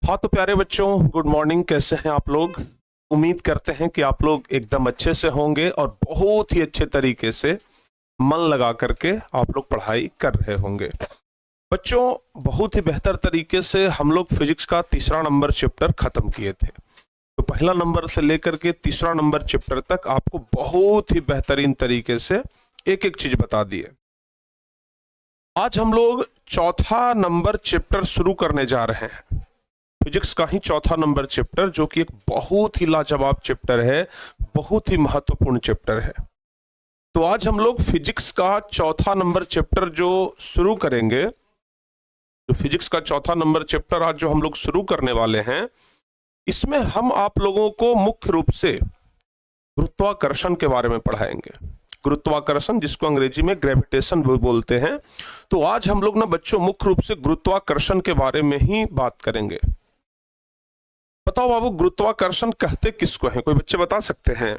हाँ तो प्यारे बच्चों, गुड मॉर्निंग। कैसे हैं आप लोग? उम्मीद करते हैं कि आप लोग एकदम अच्छे से होंगे और बहुत ही अच्छे तरीके से मन लगा करके आप लोग पढ़ाई कर रहे होंगे। बच्चों, बहुत ही बेहतर तरीके से हम लोग फिजिक्स का तीसरा नंबर चैप्टर खत्म किए थे। तो पहला नंबर से लेकर के तीसरा नंबर चैप्टर तक आपको बहुत ही बेहतरीन तरीके से एक एक चीज बता दिए। आज हम लोग चौथा नंबर चैप्टर शुरू करने जा रहे हैं। फिजिक्स का ही चौथा नंबर चैप्टर, जो कि एक बहुत ही लाजवाब चैप्टर है, बहुत ही महत्वपूर्ण चैप्टर है। तो आज हम लोग फिजिक्स का चौथा नंबर चैप्टर जो शुरू करेंगे, जो फिजिक्स का चौथा नंबर चैप्टर आज जो हम लोग शुरू करने वाले हैं, इसमें हम आप लोगों को मुख्य रूप से गुरुत्वाकर्षण के बारे में पढ़ाएंगे। गुरुत्वाकर्षण, जिसको अंग्रेजी में ग्रेविटेशन बोलते हैं। तो आज हम लोग ना बच्चों मुख्य रूप से गुरुत्वाकर्षण के बारे में ही बात करेंगे। बताओ बाबू, गुरुत्वाकर्षण कहते किसको हैं? कोई बच्चे बता सकते हैं?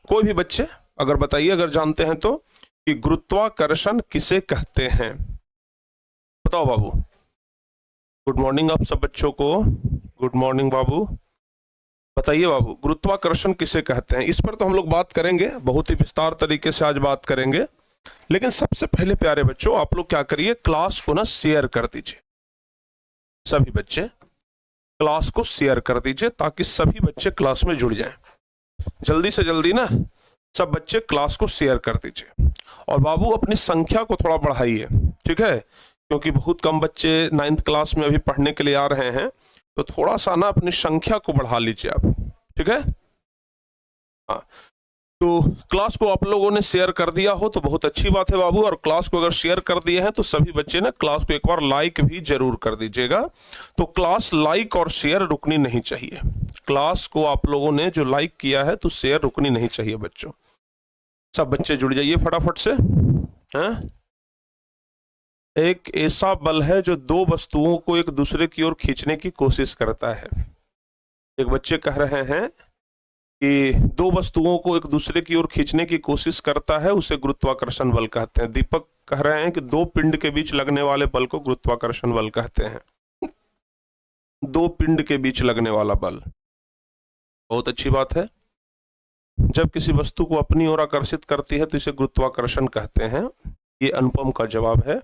कोई भी बच्चे अगर बताइए, अगर जानते हैं तो, कि गुरुत्वाकर्षण किसे कहते हैं। बताओ बाबू। गुड मॉर्निंग आप सब बच्चों को। गुड मॉर्निंग बाबू। बताइए बाबू, गुरुत्वाकर्षण किसे कहते हैं? इस पर तो हम लोग बात करेंगे, बहुत ही विस्तार तरीके से आज बात करेंगे। लेकिन सबसे पहले प्यारे बच्चों, आप लोग क्या करिए, क्लास को ना शेयर कर दीजिए। सभी बच्चे क्लास को शेयर कर दीजिए ताकि सभी बच्चे क्लास में जुड़ जाएं। जल्दी से जल्दी ना सब बच्चे क्लास को शेयर कर दीजिए। और बाबू अपनी संख्या को थोड़ा बढ़ाइए, ठीक है? क्योंकि बहुत कम बच्चे 9th क्लास में अभी पढ़ने के लिए आ रहे हैं, तो थोड़ा सा ना अपनी संख्या को बढ़ा लीजिए आप, ठीक है? हाँ, तो क्लास को आप लोगों ने शेयर कर दिया हो तो बहुत अच्छी बात है बाबू। और क्लास को अगर शेयर कर दिए हैं तो सभी बच्चे ना क्लास को एक बार लाइक भी जरूर कर दीजिएगा। तो क्लास लाइक और शेयर रुकनी नहीं चाहिए। क्लास को आप लोगों ने जो लाइक किया है तो शेयर रुकनी नहीं चाहिए बच्चों। सब बच्चे जुड़ जाइए फटाफट से। हैं? एक ऐसा बल है जो दो वस्तुओं को एक दूसरे की ओर खींचने की कोशिश करता है। एक बच्चे कह रहे हैं कि दो वस्तुओं को एक दूसरे की ओर खींचने की कोशिश करता है, उसे गुरुत्वाकर्षण बल कहते हैं। दीपक कह रहे हैं कि दो पिंड के बीच लगने वाले बल को गुरुत्वाकर्षण बल कहते हैं। दो पिंड के बीच लगने वाला बल, बहुत अच्छी बात है। जब किसी वस्तु को अपनी ओर आकर्षित करती है तो इसे गुरुत्वाकर्षण कहते हैं। ये अनुपम का जवाब है।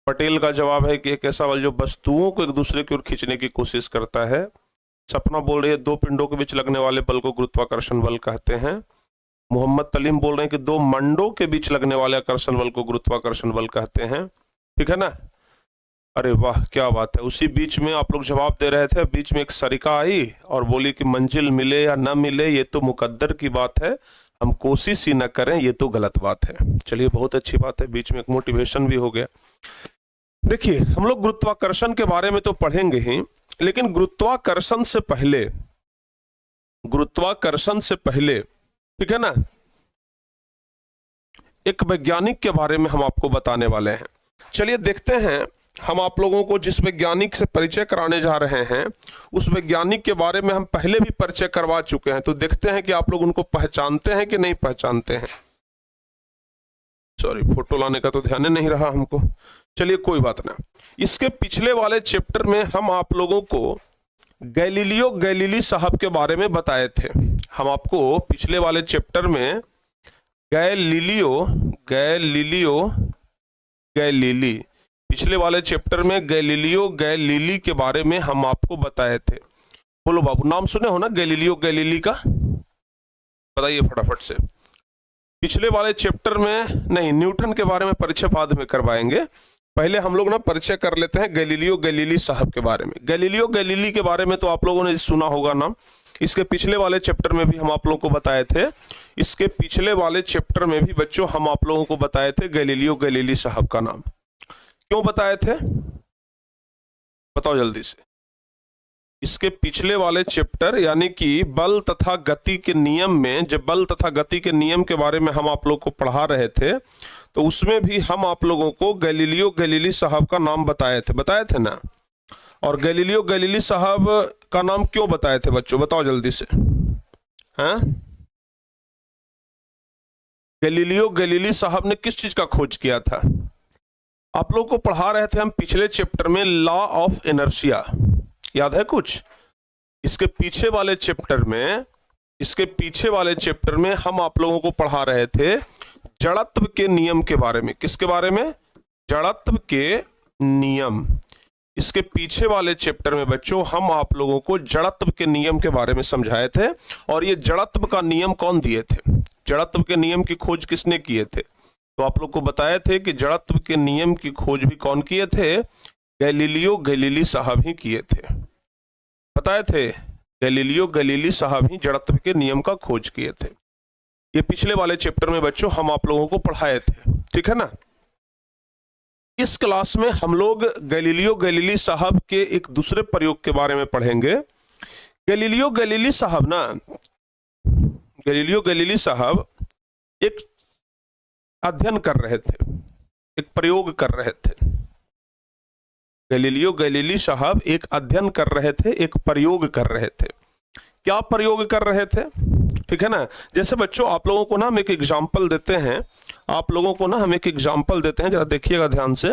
पटेल का जवाब है कि एक ऐसा बल जो वस्तुओं को एक दूसरे की ओर खींचने की कोशिश करता है। सपना बोल रही है दो पिंडों के बीच लगने वाले बल को गुरुत्वाकर्षण बल कहते हैं। मोहम्मद तलीम बोल रहे हैं कि दो मंडों के बीच लगने वाले आकर्षण बल को गुरुत्वाकर्षण बल कहते हैं। ठीक है ना? अरे वाह, क्या बात है। उसी बीच में आप लोग जवाब दे रहे थे, बीच में एक सरिका आई और बोली कि मंजिल मिले या न मिले ये तो मुकद्दर की बात है, हम कोशिश ही न करें ये तो गलत बात है। चलिए, बहुत अच्छी बात है, बीच में एक मोटिवेशन भी हो गया। देखिए, हम लोग गुरुत्वाकर्षण के बारे में तो पढ़ेंगे ही, लेकिन गुरुत्वाकर्षण से पहले, ठीक है ना, एक वैज्ञानिक के बारे में हम आपको बताने वाले हैं। चलिए देखते हैं, हम आप लोगों को जिस वैज्ञानिक से परिचय कराने जा रहे हैं उस वैज्ञानिक के बारे में हम पहले भी परिचय करवा चुके हैं। तो देखते हैं कि आप लोग उनको पहचानते हैं कि नहीं पहचानते हैं। सॉरी, फोटो लाने का तो ध्यान ही नहीं रहा हमको। चलिए कोई बात ना। इसके पिछले वाले चैप्टर में हम आप लोगों को गैलीलियो गैलीली साहब के बारे में बताए थे। हम आपको पिछले वाले चैप्टर में पिछले वाले चैप्टर में गैलीलियो गैलीली के बारे में हम आपको बताए थे। बोलो बाबू, नाम सुने हो ना गैलीलियो गैलीली का? बताइए फटाफट से। पिछले वाले चैप्टर में नहीं, न्यूटन के बारे में परिचय बाद में करवाएंगे। पहले हम लोग ना परिचय कर लेते हैं गैलीलियो गैलीली साहब के बारे में। गैलीलियो गैलीली के बारे में तो आप लोगों ने सुना होगा नाम। इसके पिछले वाले चैप्टर में भी हम आप लोगों को बताए थे। इसके पिछले वाले चैप्टर में भी बच्चों हम आप लोगों को बताए थे गैलीलियो गैलीली साहब का नाम। क्यों बताए थे? बताओ जल्दी से। इसके पिछले वाले चैप्टर यानी कि बल तथा गति के नियम में, जब बल तथा गति के नियम के बारे में हम आप लोग को पढ़ा रहे थे, तो उसमें भी हम आप लोगों को गैलीलियो गैलीली साहब का नाम बताए थे ना? और गैलीलियो गैलीली साहब का नाम क्यों बताए थे बच्चों? बताओ जल्दी से। हैं? गैलीलियो गैलीली साहब ने किस चीज का खोज किया था? आप लोगों को पढ़ा रहे थे हम पिछले चैप्टर में लॉ ऑफ इनर्शिया। याद है कुछ? इसके पीछे वाले चैप्टर में हम आप लोगों को पढ़ा रहे थे जड़त्व के नियम के बारे में। किसके बारे में? जड़त्व के नियम। इसके पीछे वाले चैप्टर में बच्चों हम आप लोगों को जड़त्व के नियम के बारे में समझाए थे। और ये जड़त्व का नियम कौन दिए थे? जड़त्व के नियम की खोज किसने किए थे? तो आप लोग को बताए थे कि जड़त्व के नियम की खोज भी कौन किए थे? गैलीलियो गैलीली साहब ही किए थे। बताए थे गैलीलियो गैलीली साहब ही जड़त्व के नियम का खोज किए थे। ये पिछले वाले चैप्टर में बच्चों हम आप लोगों को पढ़ाए थे, ठीक है ना। इस क्लास में हम लोग गैलीलियो गैलीली साहब के एक दूसरे प्रयोग के बारे में पढ़ेंगे। गैलीलियो गैलीली साहब एक अध्ययन कर रहे थे, एक प्रयोग कर रहे थे। गैलीलियो गैलीली साहब एक अध्ययन कर रहे थे, एक प्रयोग कर रहे थे। क्या प्रयोग कर रहे थे? ठीक है ना। जैसे बच्चों आप लोगों को ना हम एक एग्जाम्पल देते हैं, जरा देखिएगा ध्यान से।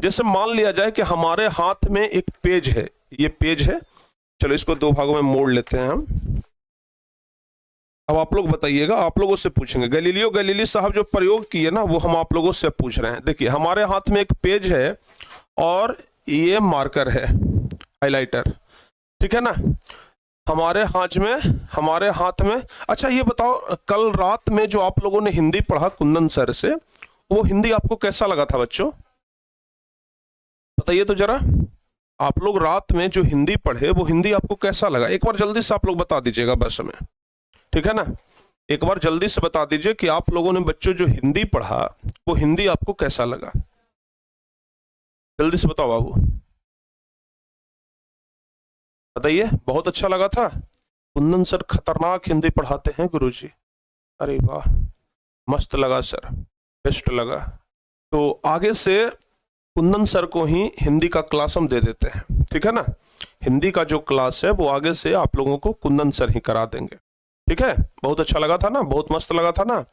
जैसे मान लिया जाए कि हमारे हाथ में एक पेज है, ये पेज है। चलो इसको दो भागों में मोड़ लेते हैं हम। अब आप लोग बताइएगा, आप लोगों से पूछेंगे। गैलीलियो गैलीली साहब जो प्रयोग किए ना वो हम आप लोगों से पूछ रहे हैं। देखिए हमारे हाथ में एक पेज है और ये मार्कर है, हाइलाइटर, ठीक है ना। हमारे हाथ में अच्छा ये बताओ, कल रात में जो आप लोगों ने हिंदी पढ़ा कुंदन सर से, वो हिंदी आपको कैसा लगा था बच्चों? बताइए तो जरा। आप लोग रात में जो हिंदी पढ़े वो हिंदी आपको कैसा लगा? एक बार जल्दी से आप लोग बता दीजिएगा बस हमें, ठीक है ना। एक बार जल्दी से बता दीजिए कि आप लोगों ने बच्चों जो हिंदी पढ़ा वो हिंदी आपको कैसा लगा? जल्दी से बताओ बाबू, बताइए। बहुत अच्छा लगा था? कुंदन सर खतरनाक हिंदी पढ़ाते हैं गुरुजी। अरे वाह, मस्त लगा सर, बेस्ट लगा। तो आगे से कुंदन सर को ही हिंदी का क्लास हम दे देते हैं, ठीक है ना। हिंदी का जो क्लास है वो आगे से आप लोगों को कुंदन सर ही करा देंगे, ठीक है। बहुत अच्छा लगा था ना, बहुत मस्त लगा था ना।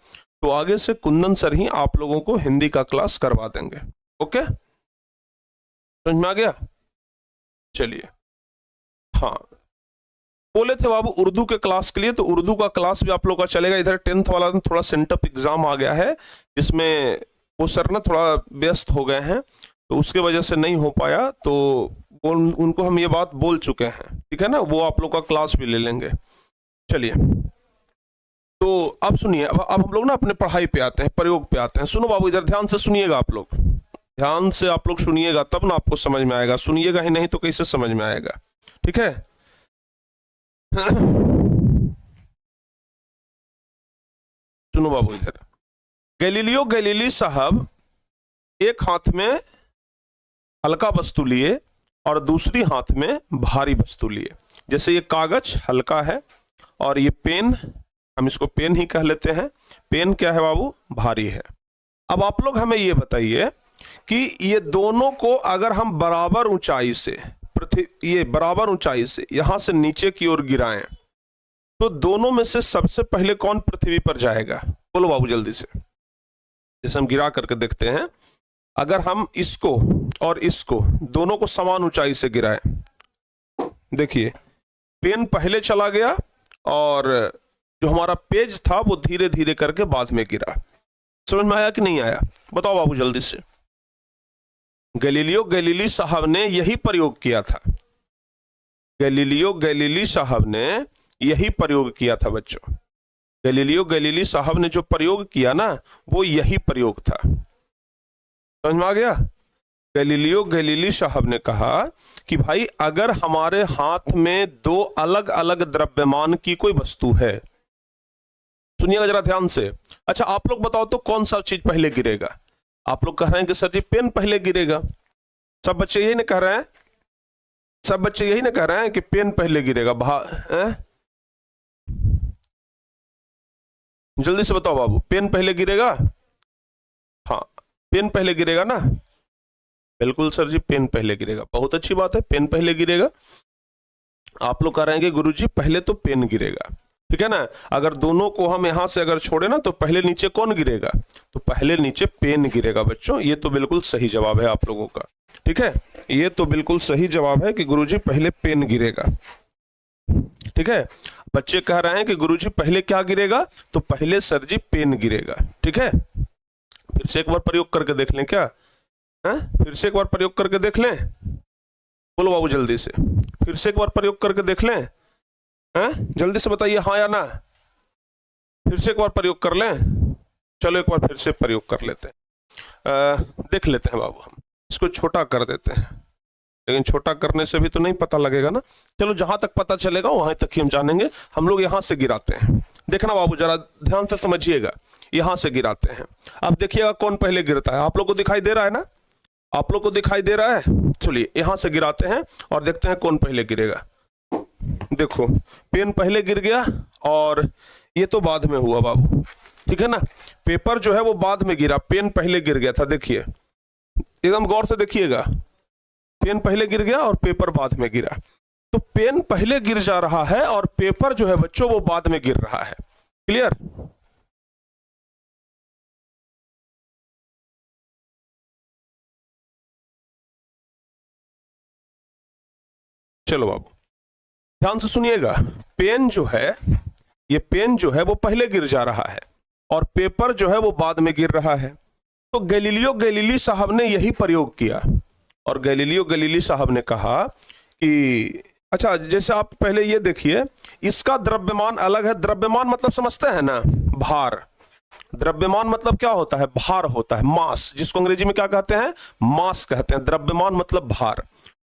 तो आगे से कुंदन सर ही आप लोगों को हिंदी का क्लास करवा देंगे। ओके, समझ में आ गया? चलिए, हाँ बोले थे बाबू उर्दू के क्लास के लिए, तो उर्दू का क्लास भी आप लोग का चलेगा। इधर 10th वाला थोड़ा सेंटअप एग्जाम आ गया है, जिसमें वो सर ना थोड़ा व्यस्त हो गए हैं, तो उसके वजह से नहीं हो पाया। तो उनको हम ये बात बोल चुके हैं, ठीक है ना। वो आप लोग का क्लास भी ले लेंगे। चलिए, तो अब सुनिए, अब हम लोग ना अपने पढ़ाई पे आते हैं, प्रयोग पे आते हैं। सुनो बाबू, इधर ध्यान से सुनिएगा, आप लोग ध्यान से आप लोग सुनिएगा, तब ना आपको समझ में आएगा। सुनिएगा ही नहीं तो कैसे समझ में आएगा, ठीक है। सुनो बाबू, इधर गैलीलियो गैलीली साहब एक हाथ में हल्का वस्तु लिए और दूसरी हाथ में भारी वस्तु लिए। जैसे ये कागज हल्का है और ये पेन, हम इसको पेन ही कह लेते हैं। पेन क्या है बाबू? भारी है। अब आप लोग हमें ये बताइए कि ये दोनों को अगर हम बराबर ऊंचाई से यहां से नीचे की ओर गिराएं, तो दोनों में से सबसे पहले कौन पृथ्वी पर जाएगा? बोलो बाबू जल्दी से। जैसे हम गिरा करके देखते हैं, अगर हम इसको और इसको दोनों को समान ऊंचाई से गिराएं, देखिए पेन पहले चला गया और जो हमारा पेज था वो धीरे धीरे करके बाद में गिरा। समझ में आया कि नहीं आया? बताओ बाबू जल्दी से। गैलीलियो गैलीली साहब ने यही प्रयोग किया था। गैलीलियो गैलीली साहब ने यही प्रयोग किया था बच्चों। गैलीलियो गैलीली साहब ने जो प्रयोग किया ना वो यही प्रयोग था। समझ में आ गया? गैलीलियो गैलीली साहब ने कहा कि भाई अगर हमारे हाथ में दो अलग अलग द्रव्यमान की कोई वस्तु है, सुनिएगा जरा ध्यान से। अच्छा आप लोग बताओ तो कौन सा चीज पहले गिरेगा? आप लोग कह रहे हैं कि सर जी पेन पहले गिरेगा। सब बच्चे यही ना कह रहे हैं? सब बच्चे यही ना कह रहे हैं कि पेन पहले गिरेगा? जल्दी से बताओ बाबू, पेन पहले गिरेगा? हाँ, पेन पहले गिरेगा ना? बिल्कुल सर जी, पेन पहले गिरेगा। बहुत अच्छी बात है, पेन पहले गिरेगा। आप लोग कह रहे हैं कि गुरुजी पहले तो पेन गिरेगा। ठीक है ना। अगर दोनों को हम यहां से अगर छोड़े ना तो पहले नीचे कौन गिरेगा, तो पहले नीचे पेन गिरेगा बच्चों। ये तो बिल्कुल सही जवाब है आप लोगों का, ठीक है, ये तो बिल्कुल सही जवाब है कि गुरुजी पहले पेन गिरेगा। ठीक है, बच्चे कह रहे हैं कि गुरुजी पहले क्या गिरेगा, तो पहले सर जी पेन गिरेगा। ठीक है, फिर से एक बार प्रयोग करके देख लें क्या है, फिर से एक बार प्रयोग करके देख लें, बोलो बाबू जल्दी से, फिर से एक बार प्रयोग करके देख लें, हैं जल्दी से बताइए हाँ या ना। फिर से एक बार प्रयोग कर लें, चलो एक बार फिर से प्रयोग कर लेते हैं, देख लेते हैं बाबू। हम इसको छोटा कर देते हैं, लेकिन छोटा करने से भी तो नहीं पता लगेगा ना। चलो जहां तक पता चलेगा वहां तक ही हम जानेंगे। हम लोग यहां से गिराते हैं, देखना बाबू जरा ध्यान से समझिएगा, यहां से गिराते हैं। अब देखिएगा कौन पहले गिरता है, आप लोग को दिखाई दे रहा है ना, आप लोग को दिखाई दे रहा है। चलिए यहां से गिराते हैं और देखते हैं कौन पहले गिरेगा। देखो पेन पहले गिर गया और ये तो बाद में हुआ बाबू, ठीक है ना। पेपर जो है वो बाद में गिरा, पेन पहले गिर गया था। देखिए एकदम गौर से देखिएगा, पेन पहले गिर गया और पेपर बाद में गिरा। तो पेन पहले गिर जा रहा है और पेपर जो है बच्चों वो बाद में गिर रहा है। क्लियर? चलो बाबू ध्यान से सुनिएगा, पेन जो है, ये पेन जो है वो पहले गिर जा रहा है और पेपर जो है वो बाद में गिर रहा है। तो गैलीलियो गैलीली साहब ने यही प्रयोग किया और गैलीलियो गैलीली साहब ने कहा कि अच्छा, जैसे आप पहले ये देखिए, इसका द्रव्यमान अलग है। द्रव्यमान मतलब समझते हैं ना, भार। द्रव्यमान मतलब क्या होता है, भार होता है, मास, जिसको अंग्रेजी में क्या कहते हैं, मास कहते हैं। द्रव्यमान मतलब भार।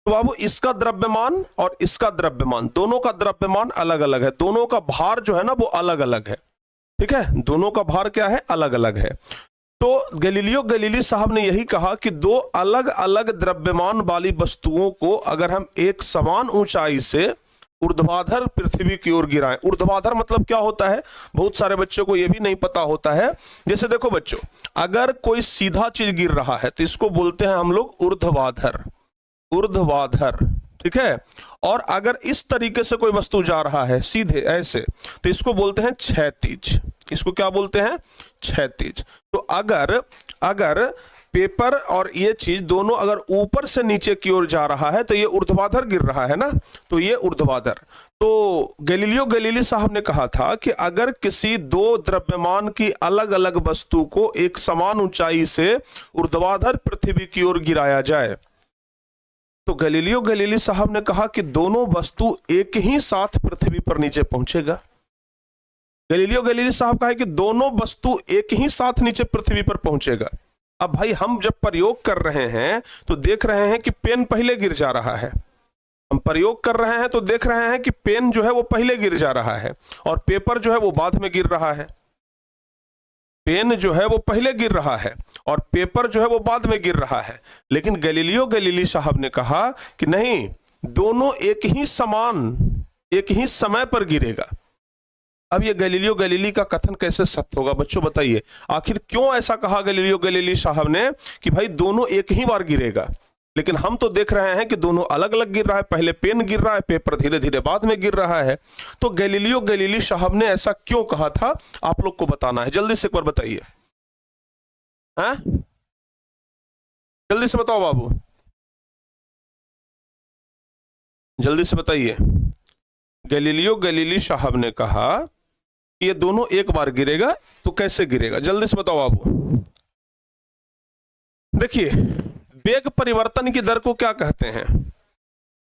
तो बाबू इसका द्रव्यमान और इसका द्रव्यमान, दोनों का द्रव्यमान अलग अलग है, दोनों का भार जो है ना वो अलग अलग है। ठीक है, दोनों का भार क्या है, अलग अलग है। तो गैलीलियो गैलीली साहब ने यही कहा कि दो अलग अलग द्रव्यमान वाली वस्तुओं को अगर हम एक समान ऊंचाई से ऊर्ध्वाधर पृथ्वी की ओर गिराएं। ऊर्ध्वाधर मतलब क्या होता है, बहुत सारे बच्चों को यह भी नहीं पता होता है। जैसे देखो बच्चों, अगर कोई सीधा चीज गिर रहा है तो इसको बोलते हैं हम लोग ऊर्ध्वाधर, ऊर्ध्वाधर। ठीक है, और अगर इस तरीके से कोई वस्तु जा रहा है सीधे ऐसे, तो इसको बोलते हैं क्षैतिज। इसको क्या बोलते हैं, क्षैतिज। तो अगर पेपर और ये चीज दोनों अगर ऊपर से नीचे की ओर जा रहा है तो ये ऊर्ध्वाधर गिर रहा है ना, तो ये ऊर्ध्वाधर। तो गैलीलियो गैलीली साहब ने कहा था कि अगर किसी दो द्रव्यमान की अलग अलग वस्तु को एक समान ऊंचाई से ऊर्ध्वाधर पृथ्वी की ओर गिराया जाए, तो गैलीलियो गैलीली साहब ने कहा कि दोनों वस्तु एक ही साथ पृथ्वी पर नीचे पहुंचेगा। गैलीलियो गैलीली साहब कहा कि दोनों वस्तु एक ही साथ नीचे पृथ्वी पर पहुंचेगा। अब भाई हम जब प्रयोग कर रहे हैं तो देख रहे हैं कि पेन पहले गिर जा रहा है, हम प्रयोग कर रहे हैं तो देख रहे हैं कि पेन जो है वो पहले गिर जा रहा है और पेपर जो है वो बाद में गिर रहा है। पेन जो है वो पहले गिर रहा है और पेपर जो है वो बाद में गिर रहा है। लेकिन गैलीलियो गैलीली साहब ने कहा कि नहीं, दोनों एक ही समय पर गिरेगा। अब ये गैलीलियो गैलीली का कथन कैसे सत्य होगा बच्चों बताइए, आखिर क्यों ऐसा कहा गैलीलियो गैलीली साहब ने कि भाई दोनों एक ही बार गिरेगा। लेकिन हम तो देख रहे हैं कि दोनों अलग अलग गिर रहा है, पहले पेन गिर रहा है, पेपर धीरे धीरे बाद में गिर रहा है। तो गैलीलियो गैलीली साहब ने ऐसा क्यों कहा था, आप लोग को बताना है। जल्दी से एक बार बताइए, हैं जल्दी से बताओ बाबू, जल्दी से बताइए। गैलीलियो गैलीली साहब ने कहा कि ये दोनों एक बार गिरेगा, तो कैसे गिरेगा, जल्दी से बताओ बाबू। देखिए वेग परिवर्तन की दर को क्या कहते हैं,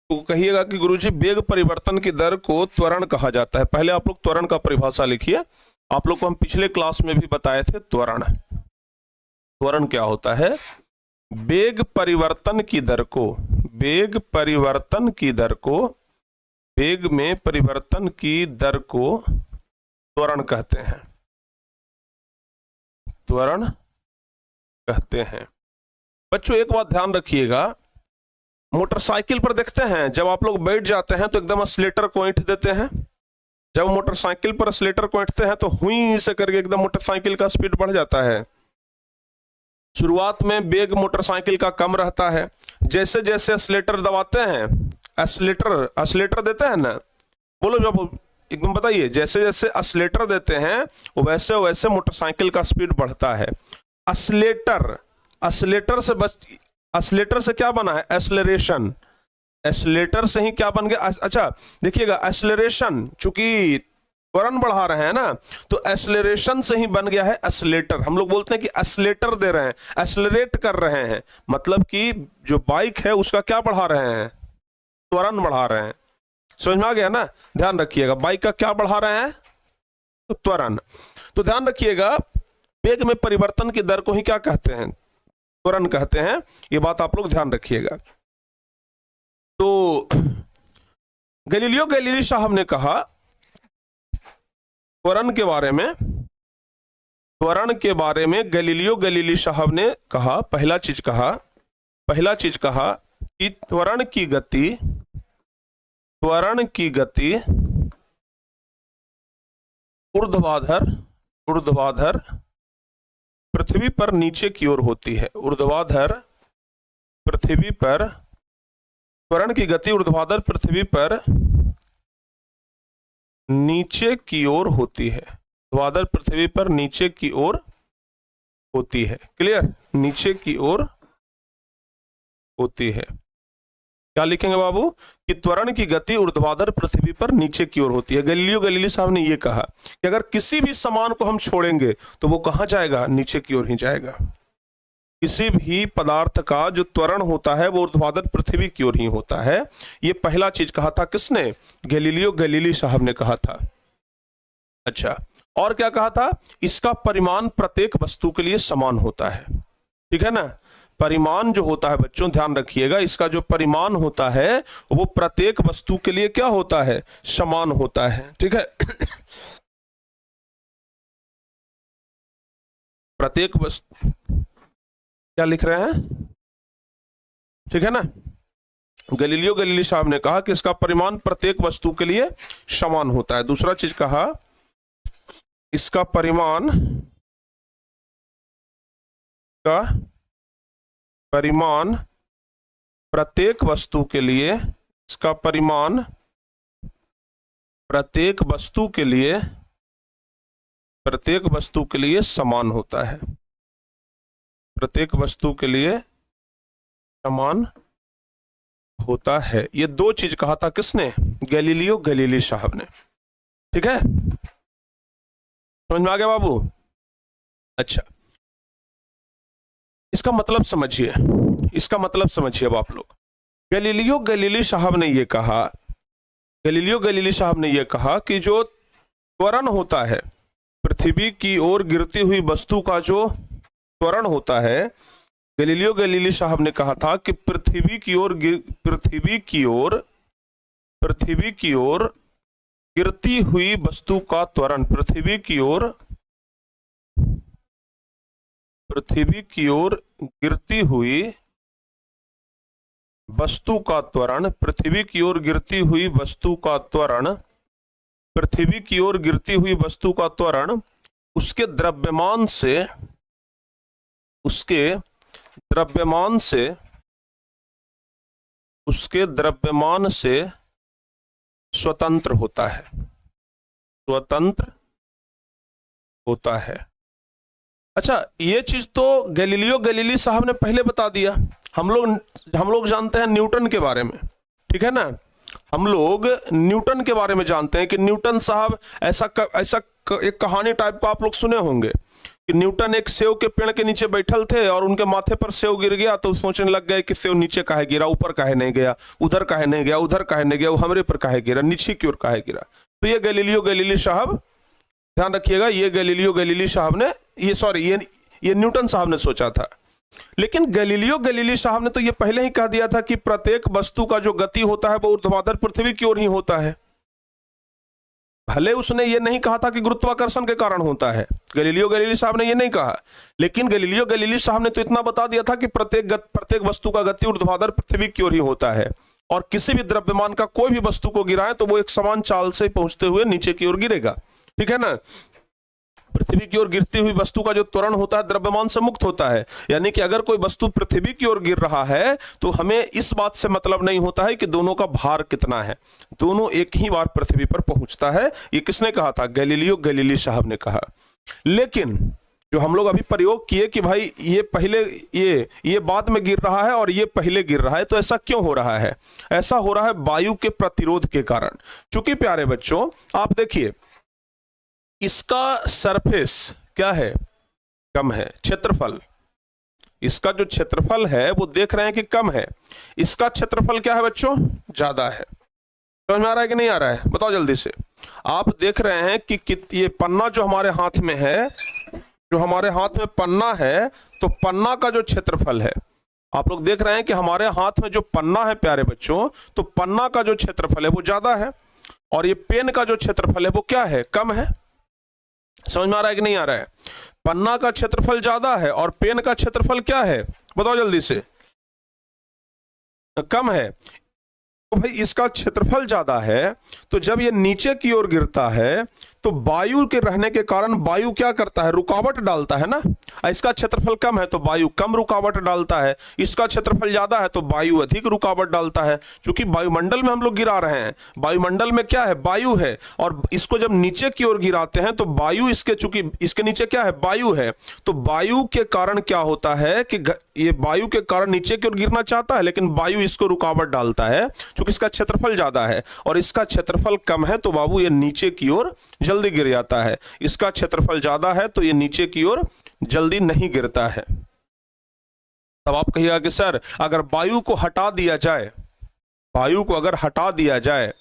तो कहिएगा कि गुरुजी वेग परिवर्तन की दर को त्वरण कहा जाता है। पहले आप लोग त्वरण का परिभाषा लिखिए, आप लोग को हम पिछले क्लास में भी बताए थे त्वरण। त्वरण क्या होता है, वेग परिवर्तन की दर को, वेग परिवर्तन की दर को, वेग में परिवर्तन की दर को त्वरण कहते हैं, त्वरण कहते हैं। बच्चों एक बात ध्यान रखिएगा, मोटरसाइकिल पर देखते हैं जब आप लोग बैठ जाते हैं तो एकदम एक्सीलेटर को ऐंठ देते हैं। जब मोटरसाइकिल पर एक्सीलेटर को ऐंठते हैं तो हुई से करके एकदम मोटरसाइकिल का स्पीड बढ़ जाता है। शुरुआत में वेग मोटरसाइकिल का कम रहता है, जैसे जैसे एक्सीलेटर दबाते हैं, एक्सीलेटर देते हैं ना, बोलो जब एकदम बताइए, जैसे जैसे असलेटर देते हैं वैसे वैसे मोटरसाइकिल का स्पीड बढ़ता है। असलेटर से क्या बना है? एक्सेलरेशन। एक्सेलरेटर से ही क्या बन गया? अच्छा देखिएगा, एक्सेलरेशन, चूंकि त्वरण बढ़ा रहे हैं ना, तो एक्सेलरेशन से ही बन गया है एक्सेलेटर। हम लोग बोलते हैं कि एक्सेलेटर दे रहे हैं, एक्सेलरेट कर रहे हैं, मतलब कि जो बाइक है उसका क्या बढ़ा रहे हैं? त्वरण बढ़ा रहे हैं। समझ में आ गया ना? ध्यान रखिएगा, बाइक का क्या बढ़ा रहे हैं? तो त्वरण। तो ध्यान रखिएगा, वेग में परिवर्तन की दर को ही क्या कहते हैं? त्वरण कहते हैं। ये बात आप लोग ध्यान रखिएगा। तो गैलीलियो गैलीली साहब ने कहा त्वरण के बारे में गैलीलियो गैलीली साहब ने कहा, पहला चीज कहा कि त्वरण की गति ऊर्ध्वाधर पृथ्वी पर नीचे की ओर होती है। त्वरण की गति ऊर्ध्वाधर पृथ्वी पर नीचे की ओर होती है। ऊर्ध्वाधर पृथ्वी पर नीचे की ओर होती है। क्लियर? नीचे की ओर होती है। क्या लिखेंगे बाबू? कि त्वरण की गति ऊर्ध्वाधर पृथ्वी पर नीचे की ओर होती है। गैलीलियो गैलीली साहब ने यह कहा कि अगर किसी भी सामान को हम छोड़ेंगे तो वो कहां जाएगा? नीचे की ओर ही जाएगा। किसी भी पदार्थ का जो त्वरण होता है वो ऊर्ध्वाधर पृथ्वी की ओर ही होता है। ये पहला चीज कहा था किसने? गैलीलियो गैलीली साहब ने कहा था। अच्छा, और क्या कहा था? इसका परिमाण प्रत्येक वस्तु के लिए समान होता है। ठीक है ना? परिमाण जो होता है बच्चों, ध्यान रखिएगा, इसका जो परिमाण होता है वो प्रत्येक वस्तु के लिए क्या होता है? समान होता है। ठीक है? प्रत्येक वस्तु, क्या लिख रहे हैं? ठीक है ना? गैलीलियो गैलीली साहब ने कहा कि इसका परिमाण प्रत्येक वस्तु के लिए समान होता है। दूसरा चीज कहा, इसका परिमाण प्रत्येक वस्तु के लिए, इसका परिमाण प्रत्येक वस्तु के लिए समान होता है। प्रत्येक वस्तु के लिए समान होता है। ये दो चीज कहा था किसने? गैलीलियो गैलीली साहब ने। ठीक है? समझ में आ गया बाबू? अच्छा, इसका मतलब समझिए अब आप लोग। गैलीलियो गैलीली साहब ने यह कहा कि जो त्वरण होता है, पृथ्वी की ओर गिरती हुई वस्तु का जो त्वरण होता है, गैलीलियो गैलीली साहब ने कहा था कि पृथ्वी की ओर गिरती हुई वस्तु का त्वरण, पृथ्वी की ओर गिरती हुई वस्तु का त्वरण, पृथ्वी की ओर गिरती हुई वस्तु का त्वरण उसके द्रव्यमान से स्वतंत्र होता है। अच्छा, ये चीज तो गैलीलियो गैलीली साहब ने पहले बता दिया। हम लोग जानते हैं न्यूटन के बारे में। ठीक है ना? हम लोग न्यूटन के बारे में जानते हैं कि न्यूटन साहब ऐसा एक कहानी टाइप का आप लोग सुने होंगे कि न्यूटन एक सेव के पेड़ के नीचे बैठल थे और उनके माथे पर सेव गिर गया, तो सोचने लग गए कि सेव नीचे काहे गिरा, ऊपर काहे नहीं गया, उधर काहे नहीं गया, उधर काहे नहीं गया, वो हमरे पर काहे गिरा, नीचे की ओर काहे गिरा। तो ये गैलीलियो गैलीली साहब, ध्यान रखिएगा, ये गैलीलियो गैलीली साहब ने ये न्यूटन साहब ने सोचा था। लेकिन गैलीलियो गैलीली साहब ने तो ये पहले ही कह दिया था कि प्रत्येक वस्तु का जो गति होता है वो ऊर्ध्वाधर पृथ्वी की ओर ही होता है। भले उसने ये नहीं कहा था कि गुरुत्वाकर्षण के कारण होता है, गैलीलियो गैलीली साहब ने ये नहीं कहा, लेकिन गैलीलियो गैलीली साहब ने तो इतना बता दिया था कि प्रत्येक वस्तु का गति ऊर्ध्वाधर पृथ्वी की ओर ही होता है, और किसी भी द्रव्यमान का कोई भी वस्तु को गिराए तो वो एक समान चाल से पहुंचते हुए नीचे की ओर गिरेगा। ठीक है ना? पृथ्वी की ओर गिरती हुई वस्तु का जो त्वरण होता है द्रव्यमान से मुक्त होता है। यानी कि अगर कोई वस्तु पृथ्वी की ओर गिर रहा है तो हमें इस बात से मतलब नहीं होता है कि दोनों का भार कितना है, दोनों एक ही बार पृथ्वी पर पहुंचता है। ये किसने कहा था? गैलीलियो गैलीली साहब ने कहा। लेकिन जो हम लोग अभी प्रयोग किए कि भाई ये पहले ये बाद में गिर रहा है और ये पहले गिर रहा है, तो ऐसा क्यों हो रहा है? ऐसा हो रहा है वायु के प्रतिरोध के कारण। चूंकि प्यारे बच्चों आप देखिए, इसका सरफेस क्या है? कम है, क्षेत्रफल, इसका जो क्षेत्रफल है वो देख रहे हैं कि कम है, इसका क्षेत्रफल क्या है बच्चों? ज्यादा है। समझ में आ रहा है कि नहीं आ रहा है? बताओ जल्दी से। आप देख रहे हैं कि ये पन्ना जो हमारे हाथ में है, जो हमारे हाथ में पन्ना है, तो पन्ना का जो क्षेत्रफल है, आप लोग देख रहे हैं कि हमारे हाथ में जो पन्ना है प्यारे बच्चों, तो पन्ना का जो क्षेत्रफल है वो ज्यादा है, और ये पेन का जो क्षेत्रफल है वो क्या है? कम है। समझ में आ रहा है कि नहीं आ रहा है? पन्ना का क्षेत्रफल ज्यादा है और पेन का क्षेत्रफल क्या है? बताओ जल्दी से। कम है। तो भाई इसका क्षेत्रफल ज्यादा है, तो जब ये नीचे की ओर गिरता है तो वायु के रहने के कारण वायु क्या करता है? रुकावट डालता है ना। इसका क्षेत्रफल कम है तो वायु कम रुकावट डालता है, इसका क्षेत्रफल ज्यादा है तो वायु अधिक रुकावट डालता है। क्योंकि वायुमंडल में हम लोग गिरा रहे हैं, वायुमंडल में क्या है? वायु है, और इसको जब नीचे की ओर गिराते हैं तो वायु इसके, चूंकि इसके नीचे क्या है? वायु है, तो वायु के कारण क्या होता है कि ये वायु के कारण नीचे की ओर गिरना चाहता है, लेकिन वायु इसको रुकावट डालता है। क्योंकि इसका क्षेत्रफल ज्यादा है और इसका क्षेत्रफल कम है तो बाबू ये नीचे की ओर जल्दी गिर जाता है। इसका क्षेत्रफल ज्यादा है तो ये नीचे की ओर जल्दी नहीं गिरता है। तब आप कहिएगा कि सर अगर वायु को हटा दिया जाए, वायु को अगर हटा दिया जाए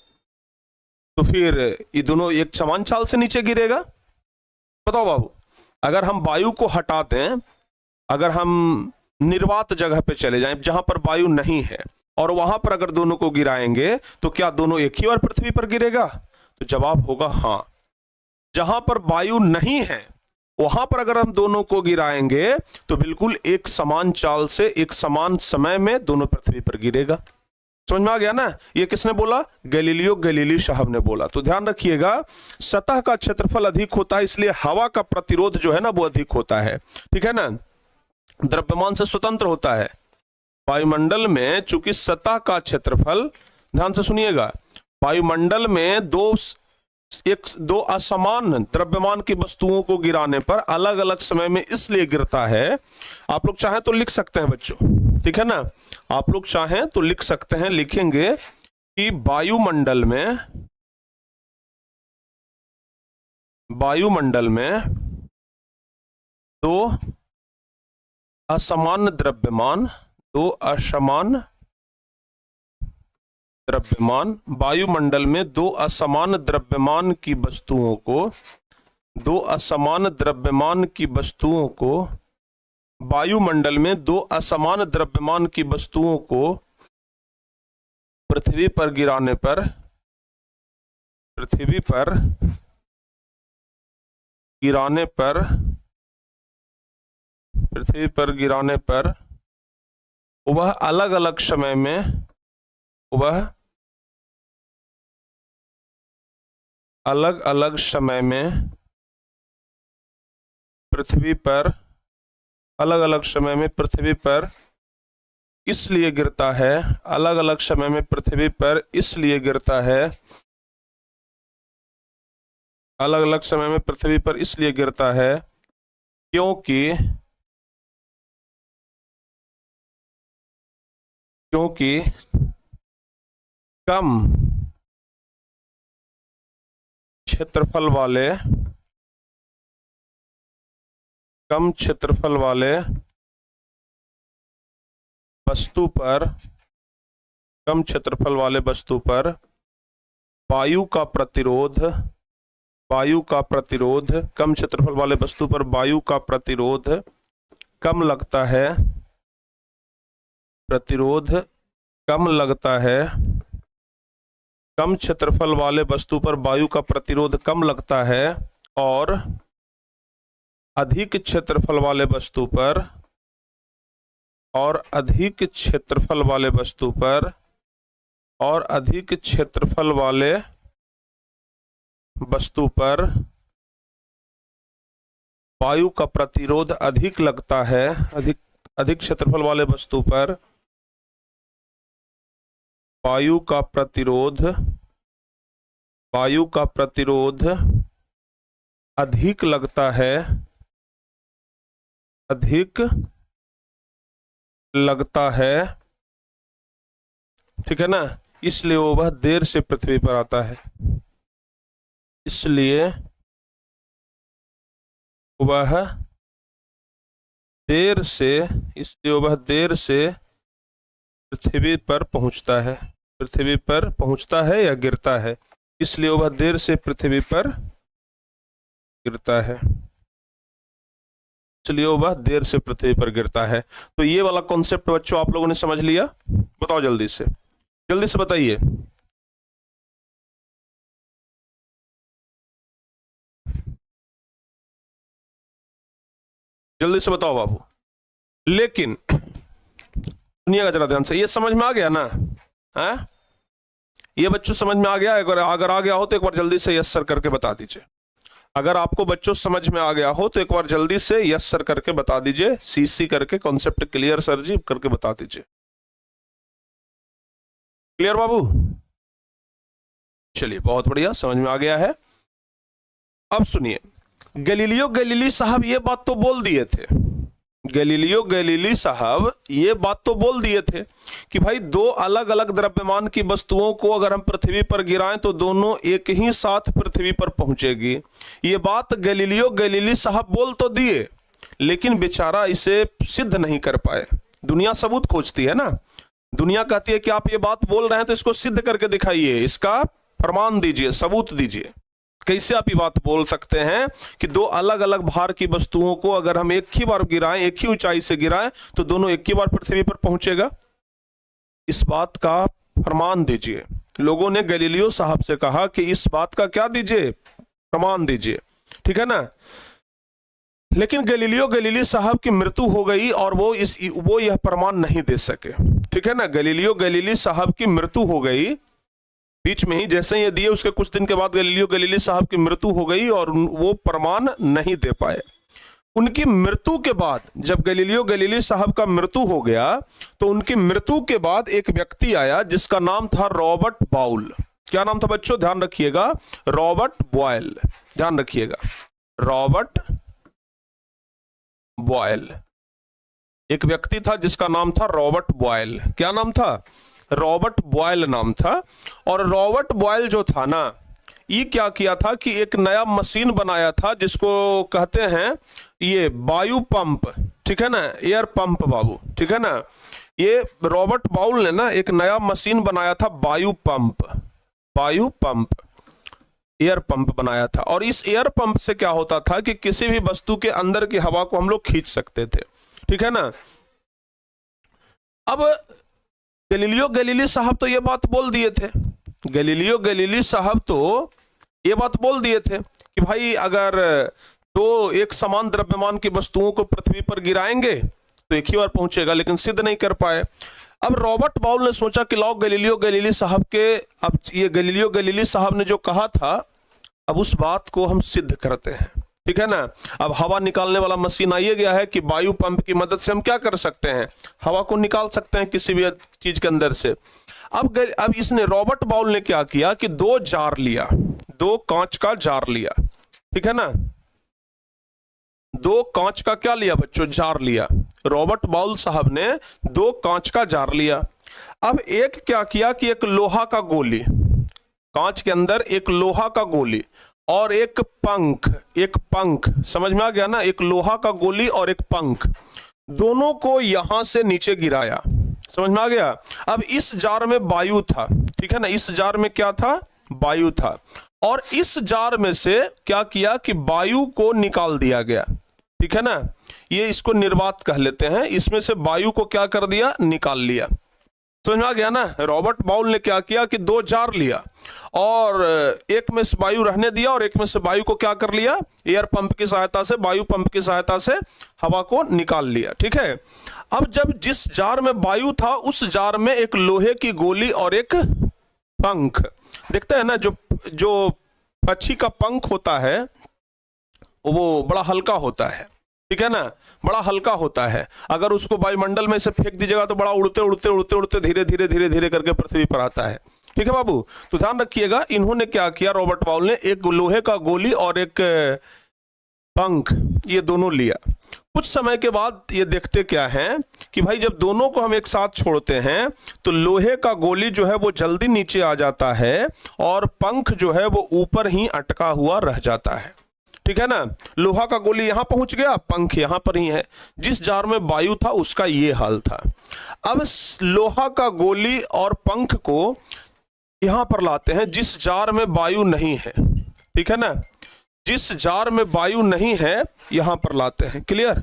तो फिर ये दोनों एक समान चाल से नीचे गिरेगा। बताओ बाबू, अगर हम वायु को हटा दें, अगर हम निर्वात जगह पे चले जाएं जहां पर वायु नहीं है और वहां पर अगर दोनों को गिराएंगे तो क्या दोनों एक ही बार पृथ्वी पर गिरेगा? तो जवाब होगा हाँ। जहां पर वायु नहीं है वहां पर अगर हम दोनों को गिराएंगे तो बिल्कुल एक समान चाल से एक समान समय में दोनों पृथ्वी पर गिरेगा। समझ में आ गया ना? ये किसने बोला? गैलीलियो गैलीली साहब ने बोला। तो ध्यान रखिएगा, सतह का क्षेत्रफल अधिक होता है इसलिए हवा का प्रतिरोध जो है ना वो अधिक होता है। ठीक है ना? द्रव्यमान से स्वतंत्र होता है। वायुमंडल में चूंकि सतह का क्षेत्रफल, ध्यान से सुनिएगा, वायुमंडल में दो असमान द्रव्यमान की वस्तुओं को गिराने पर अलग अलग समय में इसलिए गिरता है। आप लोग चाहें तो लिख सकते हैं बच्चों, ठीक है ना? आप लोग चाहें तो लिख सकते हैं, लिखेंगे कि वायुमंडल में दो असमान द्रव्यमान, वायुमंडल में दो असमान द्रव्यमान की वस्तुओं को वायुमंडल में दो असमान द्रव्यमान की वस्तुओं को पृथ्वी पर गिराने पर वह अलग अलग समय में पृथ्वी पर इसलिए गिरता है, अलग अलग समय में पृथ्वी पर इसलिए गिरता है, अलग अलग समय में पृथ्वी पर इसलिए गिरता है क्योंकि कम क्षेत्रफल वाले वस्तु पर वायु का प्रतिरोध कम क्षेत्रफल वाले वस्तु पर वायु का प्रतिरोध कम लगता है, कम क्षेत्रफल वाले वस्तु पर वायु का प्रतिरोध कम लगता है और अधिक क्षेत्रफल वाले वस्तु पर वायु का प्रतिरोध अधिक लगता है, अधिक क्षेत्रफल वाले वस्तु पर वायु का प्रतिरोध अधिक लगता है, ठीक है ना, इसलिए वह देर से पृथ्वी पर आता है, इसलिए वह देर से पृथ्वी पर पहुंचता है या गिरता है, इसलिए वह देर से पृथ्वी पर गिरता है, तो ये वाला कॉन्सेप्ट बच्चों आप लोगों ने समझ लिया? बताओ जल्दी से बताइए। जल्दी से बताओ बाबू। लेकिन सुनिएगा जरा ध्यान से, ये समझ में आ गया ना? है ये बच्चों समझ में आ गया? अगर आ गया हो तो एक बार जल्दी से यस सर करके बता दीजिए। अगर आपको बच्चों समझ में आ गया हो तो एक बार जल्दी से यस सर करके बता दीजिए, सीसी करके, कॉन्सेप्ट क्लियर सर जी करके बता दीजिए। क्लियर बाबू? चलिए बहुत बढ़िया, समझ में आ गया है। अब सुनिए, गैलीलियो गैलीली साहब ये बात तो बोल दिए थे, कि भाई दो अलग अलग द्रव्यमान की वस्तुओं को अगर हम पृथ्वी पर गिराएं तो दोनों एक ही साथ पृथ्वी पर पहुंचेगी। ये बात गैलीलियो गैलीली साहब बोल तो दिए, लेकिन बेचारा इसे सिद्ध नहीं कर पाए। दुनिया सबूत खोजती है ना, दुनिया कहती है कि आप ये बात बोल रहे हैं तो इसको सिद्ध करके दिखाइए, इसका प्रमाण दीजिए, सबूत दीजिए। कैसे आप ये बात बोल सकते हैं कि दो अलग अलग भार की वस्तुओं को अगर हम एक ही बार गिराएं, एक ही ऊंचाई से गिराएं तो दोनों एक ही बार पृथ्वी पर पहुंचेगा? इस बात का प्रमाण दीजिए। लोगों ने गैलीलियो साहब से कहा कि इस बात का क्या दीजिए, प्रमाण दीजिए, ठीक है ना। लेकिन गैलीलियो गैलीली साहब की मृत्यु हो गई और वो यह प्रमाण नहीं दे सके, ठीक है ना। गैलीलियो गैलीली साहब की मृत्यु हो गई बीच में ही, जैसे ये दिए उसके कुछ दिन के बाद गैलीलियो गैलीली साहब की मृत्यु हो गई और वो प्रमाण नहीं दे पाए। उनकी मृत्यु के बाद, जब गैलीलियो गैलीली साहब का मृत्यु हो गया तो उनकी मृत्यु के बाद एक व्यक्ति आया जिसका नाम था रॉबर्ट बाउल। क्या नाम था बच्चों? ध्यान रखिएगा, रॉबर्ट बॉयल। ध्यान रखिएगा, रॉबर्ट बॉयल। एक व्यक्ति था जिसका नाम था रॉबर्ट बॉयल। क्या नाम था? रॉबर्ट बॉयल नाम था। और रॉबर्ट बॉयल जो था ना, ये क्या किया था कि एक नया मशीन बनाया था जिसको कहते हैं ये वायु पंप, ठीक है ना, एयर पंप बाबू, ठीक है ना। ये रॉबर्ट बाउल ने ना एक नया मशीन बनाया था, वायु पंप, एयर पंप बनाया था। और इस एयर पंप से क्या होता था कि किसी भी वस्तु के अंदर की हवा को हम लोग खींच सकते थे, ठीक है ना। अब गैलीलियो गैलीली साहब तो ये बात बोल दिए थे, गैलीलियो गैलीली साहब तो ये बात बोल दिए थे कि भाई अगर दो एक समान द्रव्यमान की वस्तुओं को पृथ्वी पर गिराएंगे तो एक ही बार पहुंचेगा, लेकिन सिद्ध नहीं कर पाए। अब रॉबर्ट बाउल ने सोचा कि लाओ गैलीलियो गैलीली साहब के, अब ये गैलीलियो गैलीली साहब ने जो कहा था अब उस बात को हम सिद्ध करते हैं, ठीक है ना। अब हवा निकालने वाला मशीन आ गया है कि वायु पंप की मदद से हम क्या कर सकते हैं, हवा को निकाल सकते हैं किसी भी चीज के अंदर से। अब इसने, रॉबर्ट बाउल ने क्या किया कि दो जार लिया, दो कांच का जार लिया, ठीक है ना। दो कांच का क्या लिया बच्चों? जार लिया। रॉबर्ट बाउल साहब ने दो कांच का जार लिया। अब एक क्या किया कि एक लोहा का गोली, कांच के अंदर एक लोहा का गोली और एक पंख, समझ में आ गया ना, एक लोहा का गोली और एक पंख, दोनों को यहां से नीचे गिराया, समझ में आ गया। अब इस जार में वायु था, ठीक है ना, इस जार में क्या था? वायु था। और इस जार में से क्या किया कि वायु को निकाल दिया गया, ठीक है ना। ये इसको निर्वात कह लेते हैं। इसमें से वायु को क्या कर दिया? निकाल लिया। समझ में आ गया ना। रॉबर्ट बाउल ने क्या किया कि दो जार लिया और एक में से वायु रहने दिया और एक में से वायु को क्या कर लिया? एयर पंप की सहायता से, वायु पंप की सहायता से हवा को निकाल लिया, ठीक है। अब जब जिस जार में वायु था उस जार में एक लोहे की गोली और एक पंख, देखते हैं ना, जो पक्षी का पंख होता है वो बड़ा हल्का होता है, ठीक है ना, बड़ा हल्का होता है। अगर उसको वायुमंडल में से फेंक दीजिएगा तो बड़ा उड़ते उड़ते उड़ते उड़ते धीरे धीरे धीरे धीरे करके पृथ्वी पर आता है, ठीक है बाबू। तो ध्यान रखिएगा, इन्होंने क्या किया, रॉबर्ट बाउल ने एक लोहे का गोली और एक पंख, ये दोनों लिया। कुछ समय के बाद ये देखते क्या है कि भाई जब दोनों को हम एक साथ छोड़ते हैं तो लोहे का गोली जो है वो जल्दी नीचे आ जाता है और पंख जो है वो ऊपर ही अटका हुआ रह जाता है, ठीक है ना। लोहा का गोली यहां पहुंच गया, पंख यहां पर ही है। जिस जार में वायु था उसका ये हाल था। अब लोहा का गोली और पंख को यहां पर लाते हैं जिस जार में वायु नहीं है, ठीक है ना, जिस जार में वायु नहीं है यहां पर लाते हैं। क्लियर?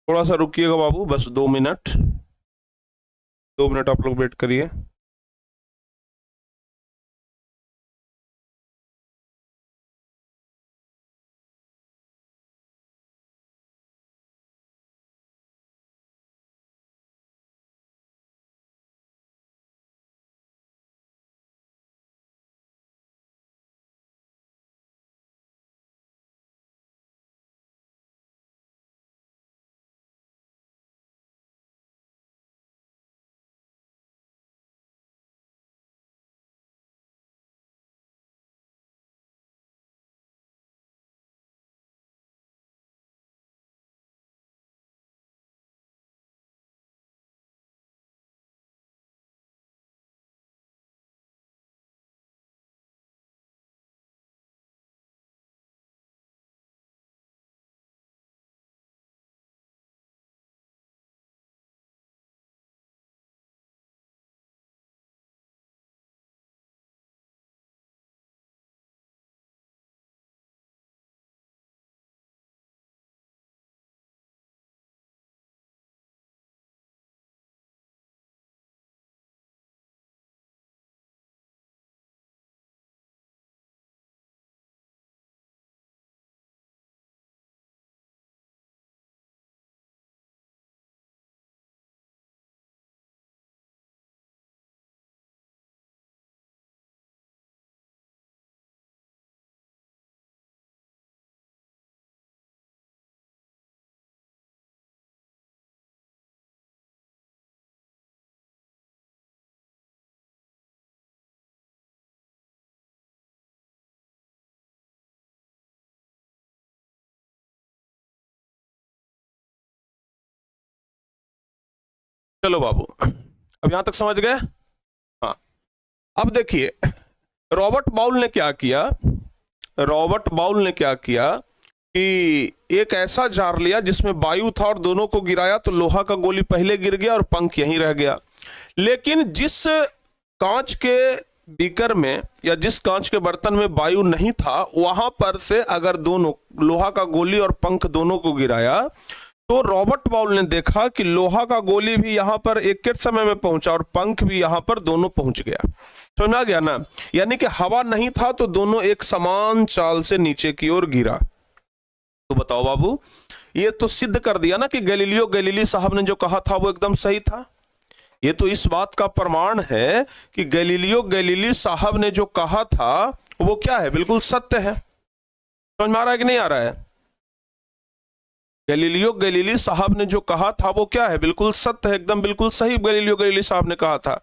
थोड़ा सा रुकिएगा बाबू, बस 2 मिनट, 2 मिनट आप लोग वेट करिए। चलो बाबू, अब यहां तक समझ गए? हाँ, अब देखिए रॉबर्ट बाउल ने क्या किया, रॉबर्ट बाउल ने क्या किया कि एक ऐसा जार लिया जिसमें वायु था और दोनों को गिराया तो लोहा का गोली पहले गिर गया और पंख यहीं रह गया। लेकिन जिस कांच के बीकर में या जिस कांच के बर्तन में वायु नहीं था वहां पर से अगर दोनों लोहा का गोली और पंख दोनों को गिराया तो रॉबर्ट बाउल ने देखा कि लोहा का गोली भी यहां पर एक के समय में पहुंचा और पंख भी यहां पर दोनों पहुंच गया। समझ आ गया ना? यानी कि हवा नहीं था तो दोनों एक समान चाल से नीचे की ओर गिरा। तो बताओ बाबू, ये तो सिद्ध कर दिया ना कि गैलीलियो गैलीली साहब ने जो कहा था वो एकदम सही था। ये तो इस बात का प्रमाण है कि गैलीलियो गैलीली साहब ने जो कहा था वो क्या है, बिल्कुल सत्य है। समझ में आ रहा है कि नहीं आ रहा है? गैलीलियो गैलीली साहब ने जो कहा था वो क्या है, बिल्कुल सत्य है, एकदम बिल्कुल सही गैलीलियो गैलीली साहब ने कहा था।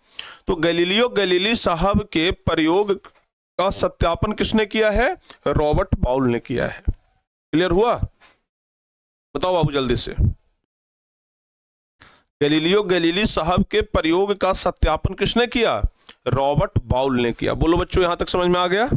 तो गैलीलियो गैलीली साहब के प्रयोग का सत्यापन किसने किया है? रॉबर्ट बाउल ने किया है। क्लियर हुआ? बताओ बाबू जल्दी से। गैलीलियो गैलीली साहब के प्रयोग का सत्यापन किसने किया? रॉबर्ट बाउल ने किया। बोलो बच्चों, यहां तक समझ में आ गया?